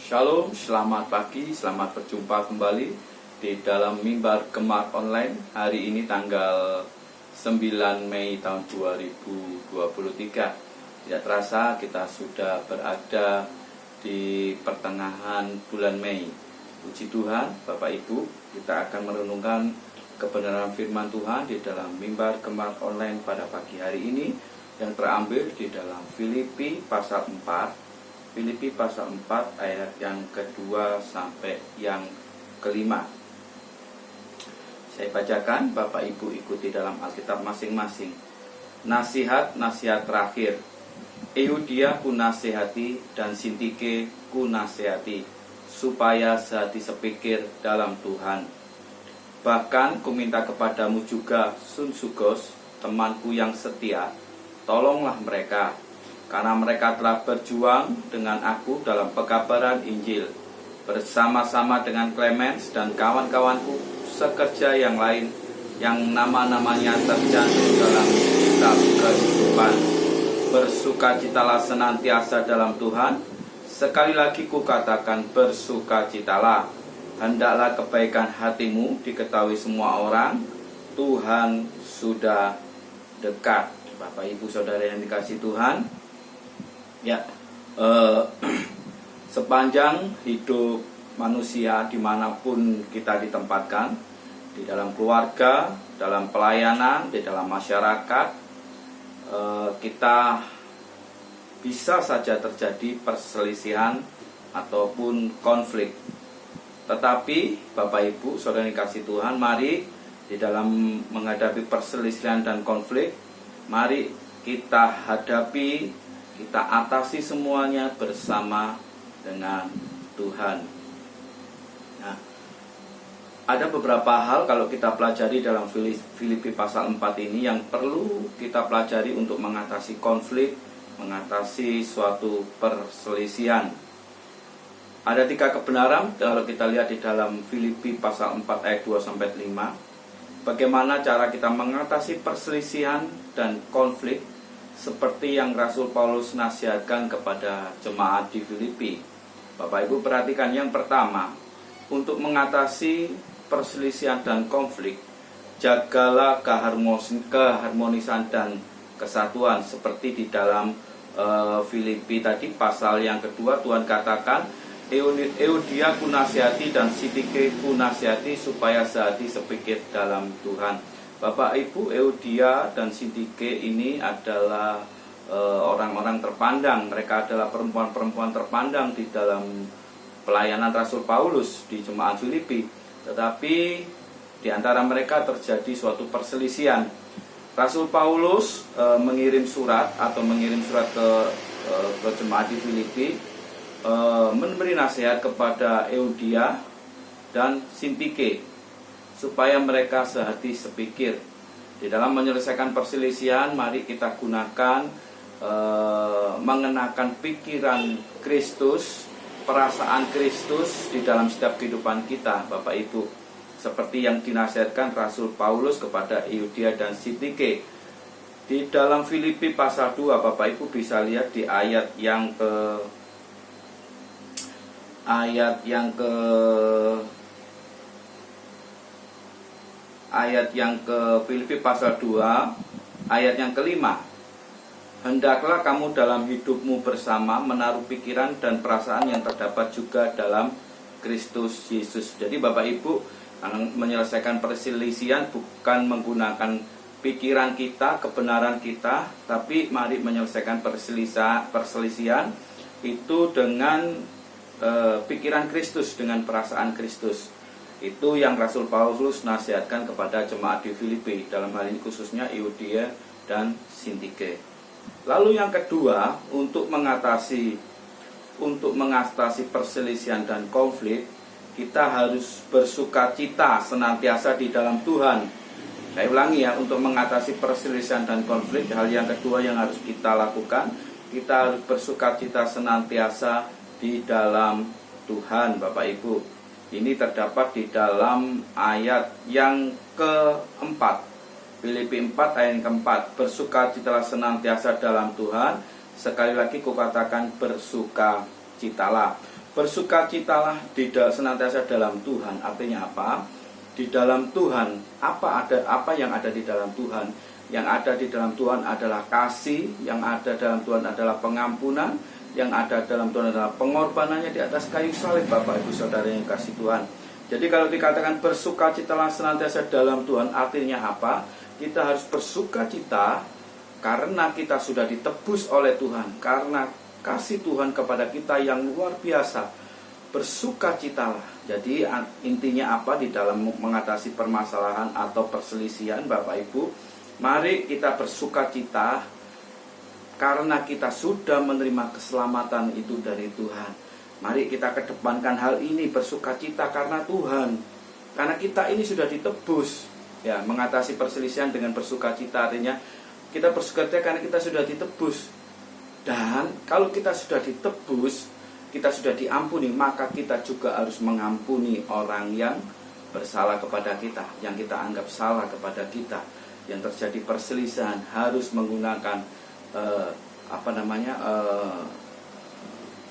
Shalom, selamat pagi, selamat berjumpa kembali di dalam Mimbar Gemar Online. Hari ini tanggal 9 Mei tahun 2023. Tidak terasa kita sudah berada di pertengahan bulan Mei. Puji Tuhan, Bapak Ibu, kita akan merenungkan kebenaran firman Tuhan di dalam Mimbar Gemar Online pada pagi hari ini yang terambil di dalam Filipi pasal 4. Filipi pasal 4 ayat yang kedua sampai yang kelima. Saya bacakan, Bapak Ibu ikuti dalam Alkitab masing-masing. Nasihat terakhir. Euodia ku nasihati dan Sintike ku nasihati, supaya sehati sepikir dalam Tuhan. Bahkan ku minta kepadamu juga, Sunsugos, temanku yang setia, tolonglah mereka, karena mereka telah berjuang dengan aku dalam pekabaran Injil, bersama-sama dengan Clemens dan kawan-kawanku sekerja yang lain, yang nama-namanya tercantum dalam kitab kehidupan. Bersukacitalah senantiasa dalam Tuhan. Sekali lagi kukatakan, bersukacitalah. Hendaklah kebaikan hatimu diketahui semua orang. Tuhan sudah dekat. Bapak Ibu Saudara yang dikasihi Tuhan, ya, sepanjang hidup manusia dimanapun kita ditempatkan, di dalam keluarga, dalam pelayanan, di dalam masyarakat, kita bisa saja terjadi perselisihan ataupun konflik. Tetapi Bapak Ibu Saudara yang dikasihi Tuhan, mari di dalam menghadapi perselisihan dan konflik, mari kita hadapi, kita atasi semuanya bersama dengan Tuhan. Nah, ada beberapa hal kalau kita pelajari dalam Filipi pasal 4 ini yang perlu kita pelajari untuk mengatasi konflik, mengatasi suatu perselisihan. Ada 3 kebenaran kalau kita lihat di dalam Filipi pasal 4 ayat 2-5. Bagaimana cara kita mengatasi perselisihan dan konflik seperti yang Rasul Paulus nasihatkan kepada jemaat di Filipi. Bapak Ibu perhatikan, yang pertama, untuk mengatasi perselisihan dan konflik, jagalah keharmonisan dan kesatuan. Seperti di dalam Filipi tadi pasal yang kedua, Tuhan katakan, Euodia ku nasihati dan Sintike ku nasihati, supaya sehati sepikir dalam Tuhan. Bapak Ibu, Euodia dan Sintike ini adalah orang-orang terpandang. Mereka adalah perempuan-perempuan terpandang di dalam pelayanan Rasul Paulus di jemaat Filipi. Tetapi di antara mereka terjadi suatu perselisihan. Rasul Paulus mengirim surat ke jemaat di Filipi, memberi nasihat kepada Euodia dan Sintike supaya mereka sehati sepikir. Di dalam menyelesaikan perselisihan, mari kita gunakan mengenakan pikiran Kristus, perasaan Kristus di dalam setiap kehidupan kita, Bapak Ibu. Seperti yang dinasihatkan Rasul Paulus kepada Euodia dan Sintike. Di dalam Filipi pasal 2, Bapak Ibu bisa lihat di ayat yang ke Filipi pasal 2 ayat yang kelima. Hendaklah kamu dalam hidupmu bersama menaruh pikiran dan perasaan yang terdapat juga dalam Kristus Yesus. Jadi Bapak Ibu, menyelesaikan perselisihan bukan menggunakan pikiran kita, kebenaran kita, tapi mari menyelesaikan perselisihan itu dengan pikiran Kristus, dengan perasaan Kristus. Itu yang Rasul Paulus nasihatkan kepada jemaat di Filipi, dalam hal ini khususnya Euodia dan Sintike. Lalu yang kedua, untuk mengatasi perselisihan dan konflik, kita harus bersukacita senantiasa di dalam Tuhan. Saya ulangi ya, untuk mengatasi perselisihan dan konflik, hal yang kedua yang harus kita lakukan, kita harus bersukacita senantiasa di dalam Tuhan, Bapak Ibu. Ini terdapat di dalam ayat yang keempat. Filipi 4 ayat yang keempat. Bersukacitalah senantiasa dalam Tuhan. Sekali lagi kukatakan bersukacitalah. bersukacitalah senantiasa dalam Tuhan. Artinya apa? Di dalam Tuhan, apa yang ada di dalam Tuhan? Yang ada di dalam Tuhan adalah kasih, yang ada dalam Tuhan adalah pengampunan, yang ada dalam Tuhan adalah pengorbanannya di atas kayu salib, Bapak Ibu Saudara yang kasih Tuhan. Jadi kalau dikatakan bersukacitalah senantiasa dalam Tuhan, artinya apa? Kita harus bersukacita karena kita sudah ditebus oleh Tuhan, karena kasih Tuhan kepada kita yang luar biasa. Bersukacitalah. Jadi intinya apa di dalam mengatasi permasalahan atau perselisihan, Bapak Ibu? Mari kita bersukacita karena kita sudah menerima keselamatan itu dari Tuhan. Mari kita kedepankan hal ini, bersukacita karena Tuhan. Karena kita ini sudah ditebus. Ya, mengatasi perselisihan dengan bersukacita artinya kita bersukacita karena kita sudah ditebus. Dan kalau kita sudah ditebus, kita sudah diampuni, maka kita juga harus mengampuni orang yang bersalah kepada kita, yang kita anggap salah kepada kita. Yang terjadi perselisihan harus menggunakan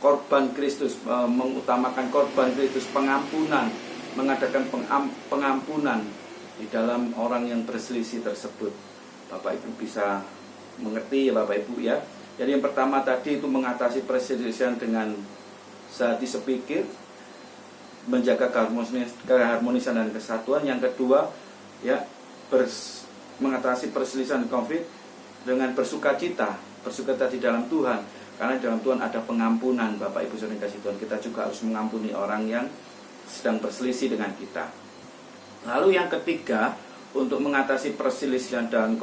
korban Kristus, mengutamakan korban Kristus, pengampunan, mengadakan pengampunan di dalam orang yang berselisih tersebut. Bapak Ibu bisa mengerti ya Bapak Ibu ya. Jadi yang pertama tadi itu mengatasi perselisihan dengan sehati sepikir, menjaga keharmonisan dan kesatuan. Yang kedua ya, mengatasi perselisihan konflik dengan bersukacita di dalam Tuhan, karena di dalam Tuhan ada pengampunan. Bapak Ibu saudara kasih Tuhan, kita juga harus mengampuni orang yang sedang berselisih dengan kita. Lalu yang ketiga, untuk mengatasi perselisihan dan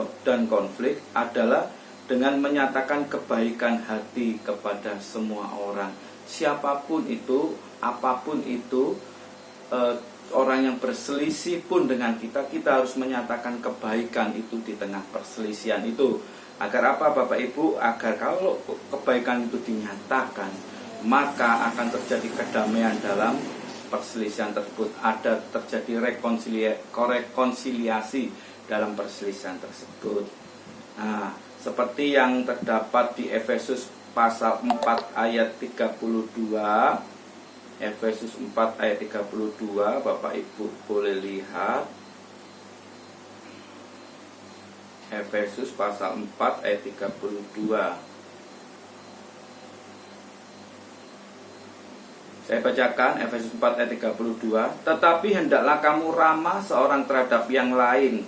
konflik adalah dengan menyatakan kebaikan hati kepada semua orang. Siapapun itu, apapun itu, orang yang berselisih pun dengan kita harus menyatakan kebaikan itu di tengah perselisihan itu. Agar apa Bapak Ibu? Agar kalau kebaikan itu dinyatakan, maka akan terjadi kedamaian dalam perselisihan tersebut. Ada terjadi rekonsiliasi dalam perselisihan tersebut. Nah, seperti yang terdapat di Efesus pasal 4 ayat 32. Efesus 4 ayat 32, Bapak Ibu boleh lihat. Efesus pasal 4 ayat 32. Saya bacakan Efesus 4 ayat 32. Tetapi hendaklah kamu ramah seorang terhadap yang lain,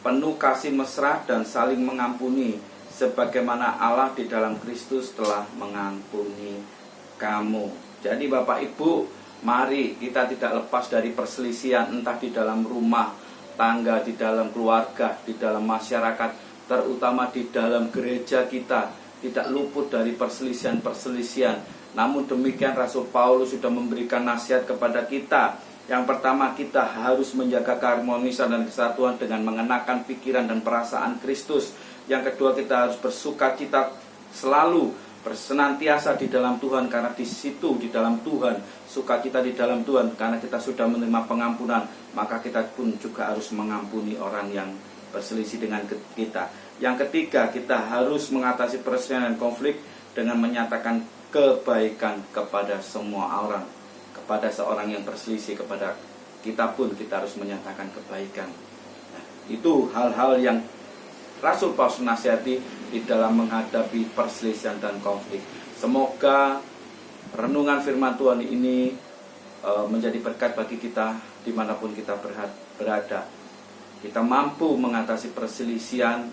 penuh kasih mesra dan saling mengampuni, sebagaimana Allah di dalam Kristus telah mengampuni kamu. Jadi Bapak Ibu, mari kita tidak lepas dari perselisihan, entah di dalam rumah tangga, di dalam keluarga, di dalam masyarakat, terutama di dalam gereja kita, tidak luput dari perselisihan. Namun demikian Rasul Paulus sudah memberikan nasihat kepada kita. Yang pertama, kita harus menjaga keharmonisan dan kesatuan dengan mengenakan pikiran dan perasaan Kristus. Yang kedua, kita harus bersukacita selalu, bersenantiasa di dalam Tuhan, karena di situ di dalam Tuhan, sukacita di dalam Tuhan, karena kita sudah menerima pengampunan, maka kita pun juga harus mengampuni orang yang berselisih dengan kita. Yang ketiga, kita harus mengatasi perselisihan dan konflik dengan menyatakan kebaikan kepada semua orang. Kepada seorang yang berselisih, kepada kita pun kita harus menyatakan kebaikan. Nah, itu hal-hal yang Rasul Paulus nasihati di dalam menghadapi perselisihan dan konflik. Semoga renungan firman Tuhan ini menjadi berkat bagi kita dimanapun kita berada. Kita mampu mengatasi perselisihan,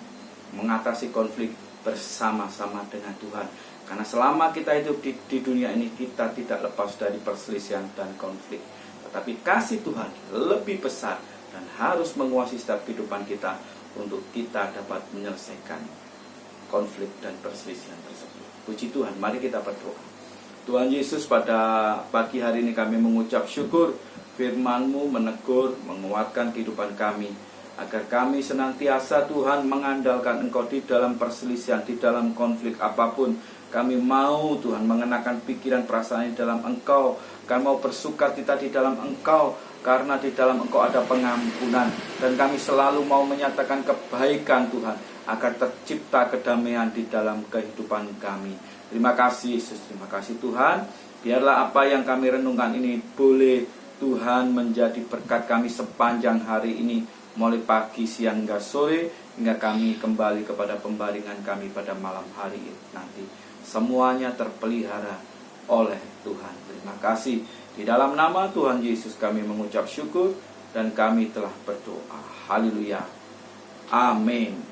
mengatasi konflik bersama-sama dengan Tuhan. Karena selama kita hidup di dunia ini, kita tidak lepas dari perselisihan dan konflik. Tetapi kasih Tuhan lebih besar dan harus menguasai setiap kehidupan kita untuk kita dapat menyelesaikan konflik dan perselisihan tersebut. Puji Tuhan, mari kita berdoa. Tuhan Yesus, pada pagi hari ini kami mengucap syukur, firman-Mu menegur, menguatkan kehidupan kami, agar kami senantiasa Tuhan mengandalkan Engkau di dalam perselisihan, di dalam konflik apapun. Kami mau Tuhan mengenakan pikiran perasaan di dalam Engkau. Kami mau bersukacita di dalam Engkau, karena di dalam Engkau ada pengampunan. Dan kami selalu mau menyatakan kebaikan Tuhan, agar tercipta kedamaian di dalam kehidupan kami. Terima kasih Yesus, terima kasih Tuhan. Biarlah apa yang kami renungkan ini boleh Tuhan menjadi berkat kami sepanjang hari ini, mulai pagi, siang, hingga sore, hingga kami kembali kepada pembaringan kami pada malam hari nanti. Semuanya terpelihara oleh Tuhan. Terima kasih. Di dalam nama Tuhan Yesus kami mengucap syukur dan kami telah berdoa. Haleluya. Amin.